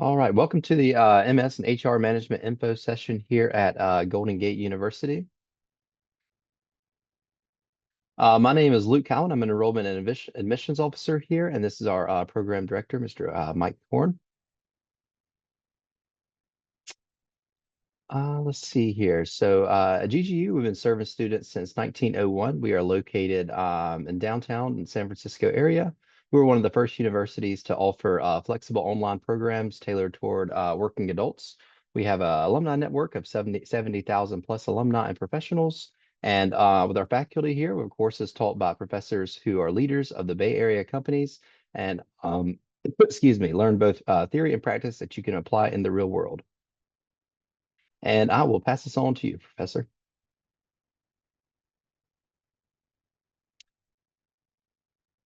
All right, welcome to the MS and HR Management Info session here at Golden Gate University. My name is Luke Cowan. I'm an enrollment and admissions officer here, and this is our program director, Mr. Mike Horn. Let's see here. So at GGU, we've been serving students since 1901. We are located in downtown in San Francisco area. We were one of the first universities to offer flexible online programs tailored toward working adults. We have an alumni network of 70,000 plus alumni and professionals. And with our faculty here, we have courses taught by professors who are leaders of the Bay Area companies and excuse me, learn both theory and practice that you can apply in the real world. And I will pass this on to you, Professor.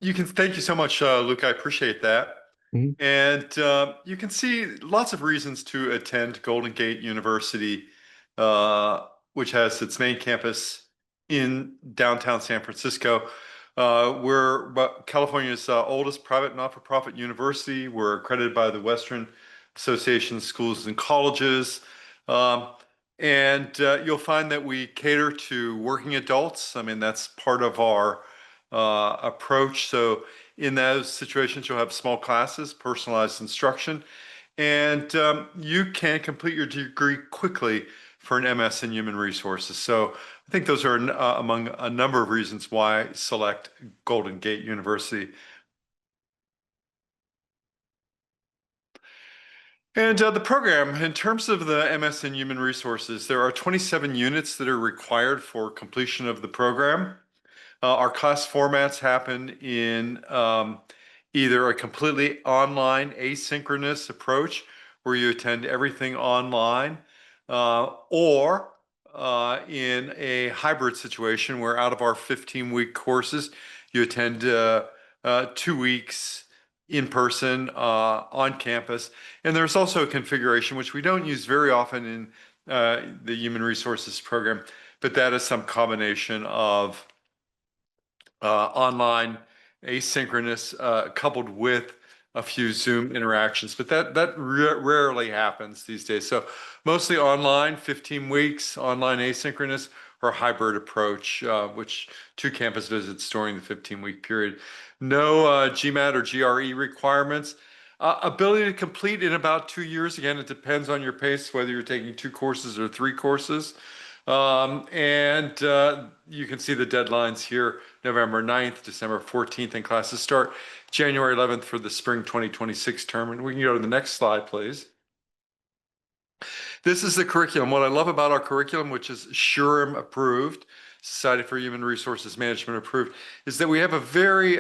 Thank you so much, Luke. I appreciate that. Mhm. And you can see lots of reasons to attend Golden Gate University, which has its main campus in downtown San Francisco. We're California's oldest private not-for-profit university. We're accredited by the Western Association of Schools and Colleges. Um, and you'll find that we cater to working adults. I mean, that's part of our approach. So in those situations, you'll have small classes, personalized instruction, and you can complete your degree quickly for an MS in Human Resources. So I think those are among a number of reasons why I select Golden Gate University. And the program, in terms of the MS in Human Resources, there are 27 units that are required for completion of the program. Our class formats happen in either a completely online asynchronous approach where you attend everything online, or in a hybrid situation where out of our 15-week courses, you attend 2 weeks in person on campus. And there's also a configuration which we don't use very often in the Human Resources program, but that is some combination of online, asynchronous, coupled with a few Zoom interactions, but that rarely happens these days. So mostly online, 15 weeks, online asynchronous, or hybrid approach, which 2 campus visits during the 15-week period. No GMAT or GRE requirements. Ability to complete in about 2 years. Again, it depends on your pace, whether you're taking 2 courses or 3 courses. And you can see the deadlines here, November 9th, December 14th, and classes start January 11th for the spring 2026 term. And we can go to the next slide, please. This is the curriculum. What I love about our curriculum, which is SHRM approved, Society for Human Resources Management approved, is that we have a very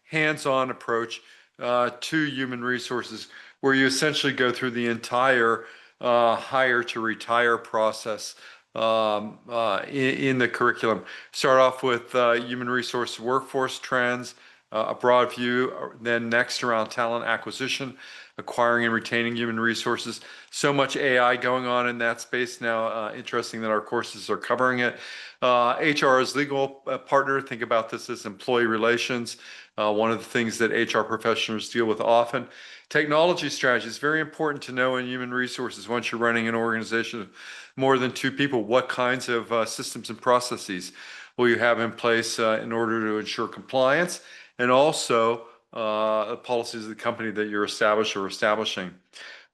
hands-on approach to human resources, where you essentially go through the entire hire to retire process in the curriculum. Start off with human resource workforce trends, a broad view, then next around talent acquisition, acquiring and retaining human resources. So much AI going on in that space now. Interesting that our courses are covering it. HR as legal partner, think about this as employee relations. One of the things that HR professionals deal with often. Technology strategy is very important to know in human resources. Once you're running an organization of more than 2 people, what kinds of systems and processes will you have in place in order to ensure compliance, and also the policies of the company that you're establishing.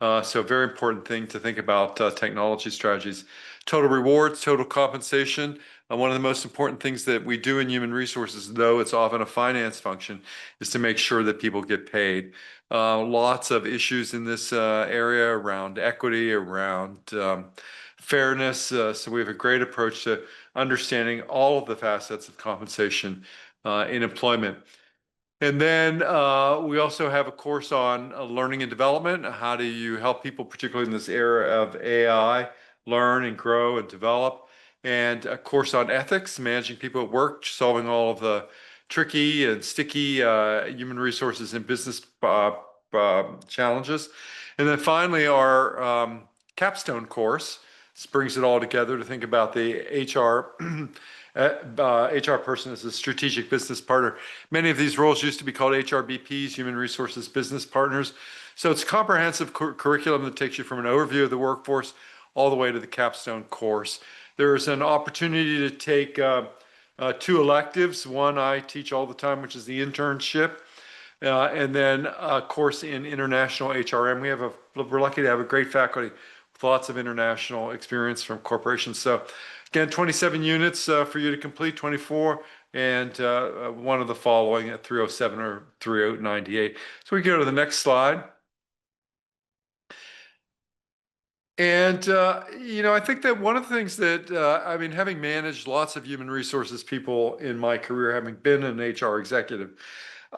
So a very important thing to think about technology strategies. Total rewards, total compensation. One of the most important things that we do in human resources, though it's often a finance function, is to make sure that people get paid. Lots of issues in this area around equity, around fairness. So we have a great approach to understanding all of the facets of compensation in employment. And then we also have a course on learning and development. How do you help people, particularly in this era of AI, learn and grow and develop? And a course on ethics, managing people at work, solving all of the tricky and sticky human resources and business challenges. And then finally, our capstone course. This brings it all together to think about the HR HR person as a strategic business partner. Many of these roles used to be called HRBPs, Human Resources Business Partners. So it's a comprehensive curriculum that takes you from an overview of the workforce all the way to the capstone course. There's an opportunity to take two electives. One I teach all the time, which is the internship, and then a course in international HRM. We're lucky to have a great faculty with lots of international experience from corporations. So again, 27 units for you to complete, 24, and one of the following at 307 or 3098. So we go to the next slide. And, I think that one of the things that, I mean, having managed lots of human resources people in my career, having been an HR executive,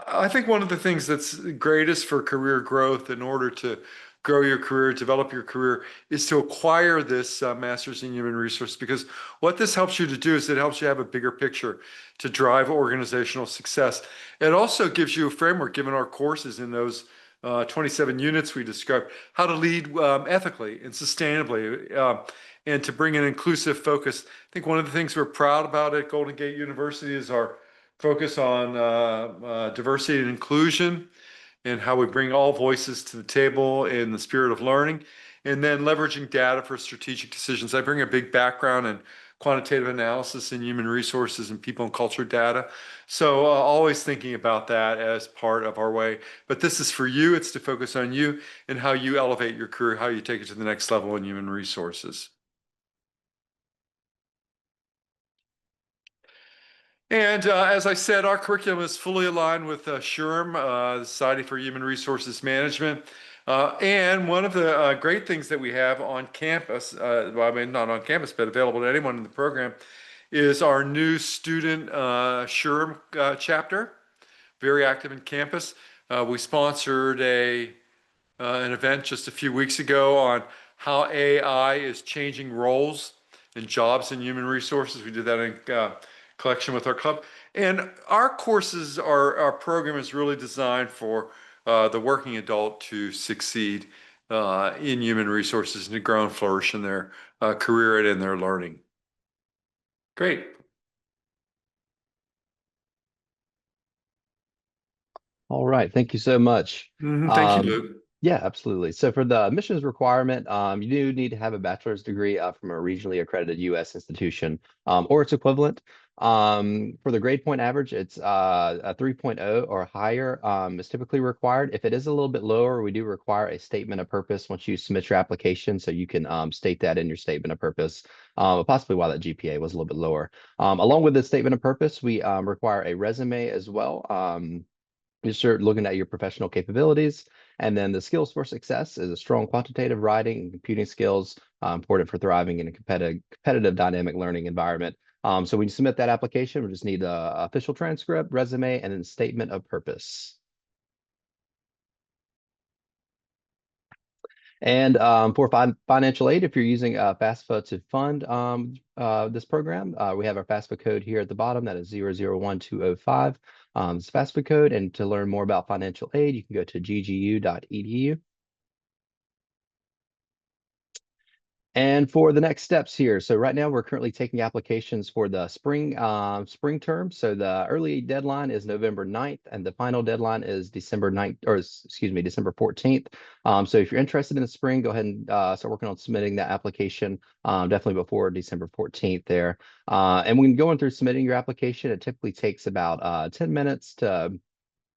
I think one of the things that's greatest for career growth in order to grow your career, develop your career, is to acquire this master's in human resources. Because what this helps you to do is it helps you have a bigger picture to drive organizational success. It also gives you a framework, given our courses in those 27 units we described, how to lead ethically and sustainably, and to bring an inclusive focus. I think one of the things we're proud about at Golden Gate University is our focus on diversity and inclusion and how we bring all voices to the table in the spirit of learning, and then leveraging data for strategic decisions. I bring a big background in quantitative analysis in human resources and people and culture data. So always thinking about that as part of our way. But this is for you. It's to focus on you and how you elevate your career, how you take it to the next level in human resources. And as I said, our curriculum is fully aligned with SHRM, the Society for Human Resources Management. And one of the great things that we have on campus, well, I mean, not on campus, but available to anyone in the program, is our new student SHRM chapter, very active in campus. We sponsored an event just a few weeks ago on how AI is changing roles and jobs in human resources. We did that in collection with our club. And our courses, our program is really designed for the working adult to succeed in human resources and to grow and flourish in their career and in their learning. Great. All right, thank you so much. Thank you, Luke. Yeah, absolutely. So for the admissions requirement, you do need to have a bachelor's degree from a regionally accredited U.S. institution or its equivalent. For the grade point average, it's a 3.0 or higher is typically required. If it is a little bit lower, we do require a statement of purpose once you submit your application, so you can state that in your statement of purpose, possibly why that GPA was a little bit lower. Along with the statement of purpose, we require a resume as well. You start looking at your professional capabilities. And then the skills for success is a strong quantitative writing and computing skills, important for thriving in a competitive dynamic learning environment. So when you submit that application, we just need the official transcript, resume, and then statement of purpose. And for financial aid, if you're using FAFSA to fund this program, we have our FAFSA code here at the bottom. That is 001205. It's FAFSA code. And to learn more about financial aid, you can go to ggU.edu. And for the next steps here, so right now we're currently taking applications for the spring term. So the early deadline is November 9th, and the final deadline is December 9th, or excuse me, December 14th. So if you're interested in the spring, go ahead and start working on submitting that application, definitely before December 14th there. And when going through submitting your application, it typically takes about 10 minutes to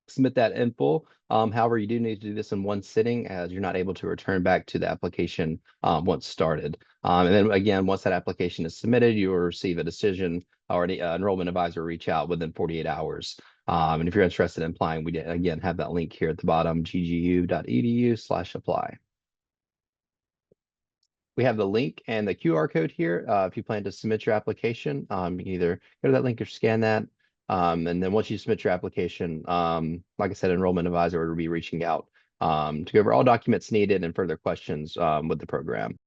submit that in full. However, you do need to do this in one sitting, as you're not able to return back to the application once started. And then again, once that application is submitted, you will receive a decision, or an enrollment advisor reach out within 48 hours. And if you're interested in applying, we again have that link here at the bottom, ggU.edu/apply. We have the link and the QR code here. If you plan to submit your application, you can either go to that link or scan that. And then once you submit your application, like I said, enrollment advisor will be reaching out to go over all documents needed and further questions with the program.